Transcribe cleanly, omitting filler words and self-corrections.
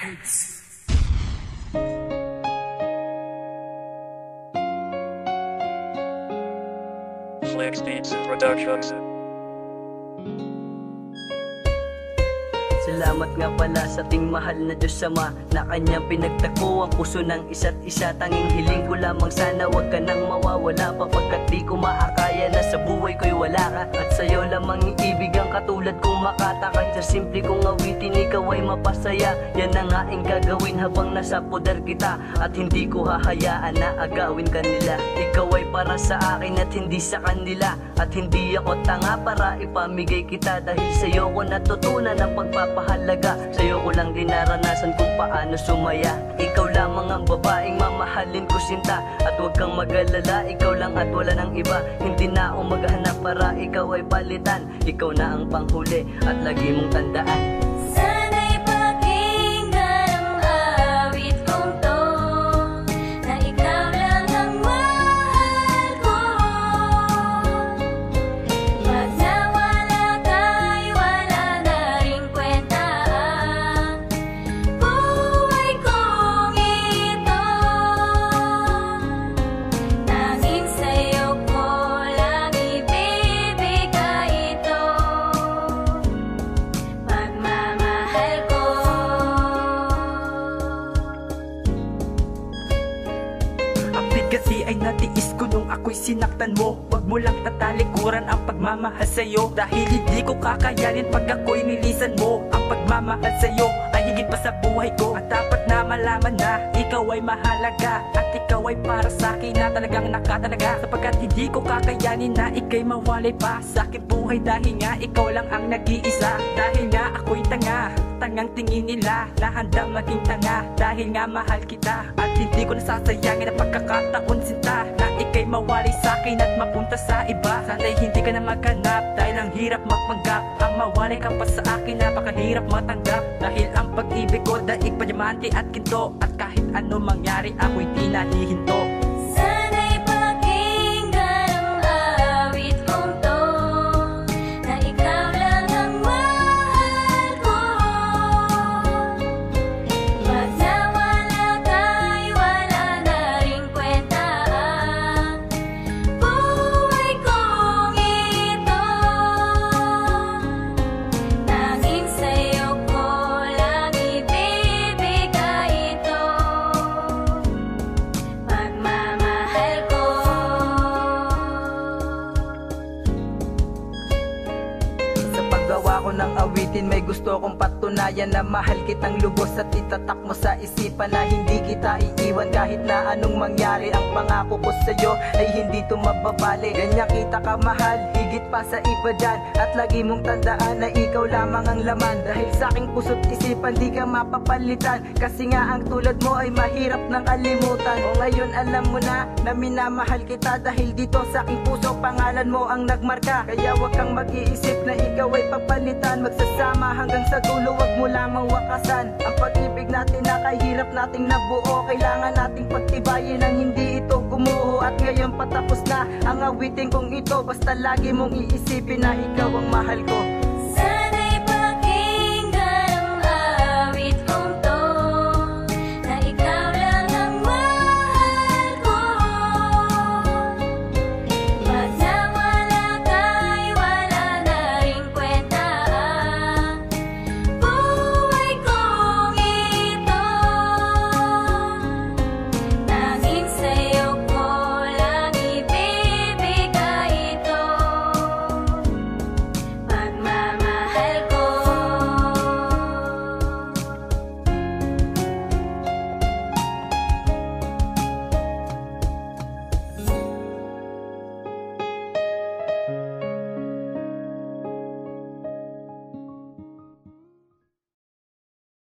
Flex Beats Productions. Salamat nga pala sa ating mahal na Diyos Ama na kanyang pinagtagpo ang puso ng isa't isa. Tanging hiling ko lamang sana wag ka nang mawawala, sapagkat di ko maakaya na sa buhay ko'y wala ka. At sa'yo lamang iibig ang katulad kong makata. Kahit sa simple kong awitin ikaw ay mapasaya. Yan na nga ang gagawin habang nasa poder kita, at hindi ko hahayaan na agawin kanila. Ikaw ay para sa akin at hindi sa kanila, at hindi ako tanga para ipamigay kita. Dahil sa'yo ko natutunan ang pagpapahalaga, sa'yo ko lang din naranasan kung paano sumaya. Ikaw lamang ang babaeng mamahalin ko sinta, at huwag kang mag-alala, ikaw lang at wala nang iba. Hindi na ako maghanap para ikaw ay palitan. Ikaw na ang panghuli at lagi mong tandaan. Kasi ay natiis ko nung ako'y sinaktan mo. Wag mo lang tatalikuran ang pagmamahal sa'yo, dahil hindi ko kakayanin pag ako'y nilisan mo. Ang pagmamahal sa'yo ay higit pa sa buhay ko, at dapat na malaman na ikaw ay mahalaga, at ikaw ay para sa'kin na talagang nakatalaga. Sapagkat hindi ko kakayanin na ika'y mawalay pa sa aking buhay, dahil nga ikaw lang ang nag-iisa. Dahil nga ako'y tanga, tangang tingin nila na handang maging tanga. Dahil nga mahal kita at hindi ko nasasayangin ang pagkakataon sinta na ika'y mawalay sa'kin at mapunta sa iba. Sana'y hindi ka na maghanap, dahil ang hirap magpanggap. Ang mawalay ka pa sa akin napakahirap matanggap. Dahil ang pag-ibig ko daig pa diamante at ginto, at kahit ano mangyari ako'y di nahihinto. Gawa ko ng awitin, may gusto kong patunayan na mahal kitang lubos, at itatak mo sa isipan na hindi kita iiwan. Kahit na anong mangyari, ang pangako ko sa'yo ay hindi to mababali. Ganyan kita kamahal, higit pa sa iba dyan, at lagi mong tandaan na ikaw lamang ang laman. Dahil sa aking puso't isipan di ka mapapalitan, kasi nga ang tulad mo ay mahirap ng kalimutan. O ngayon alam mo na minamahal kita, dahil dito sa aking puso pangalan mo ang nagmarka. Kaya wag kang mag-iisip na ikaw ay papalitan. Magsasama hanggang sa dulo, wag mo lamang wakasan. Ang pag-ibig natin na kahirap nating nabuo, kailangan nating pagtibayin ang hindi ito gumuho. At ngayon patapos na ang awitin kong ito, basta lagi mong iisipin na ikaw ang mahal ko.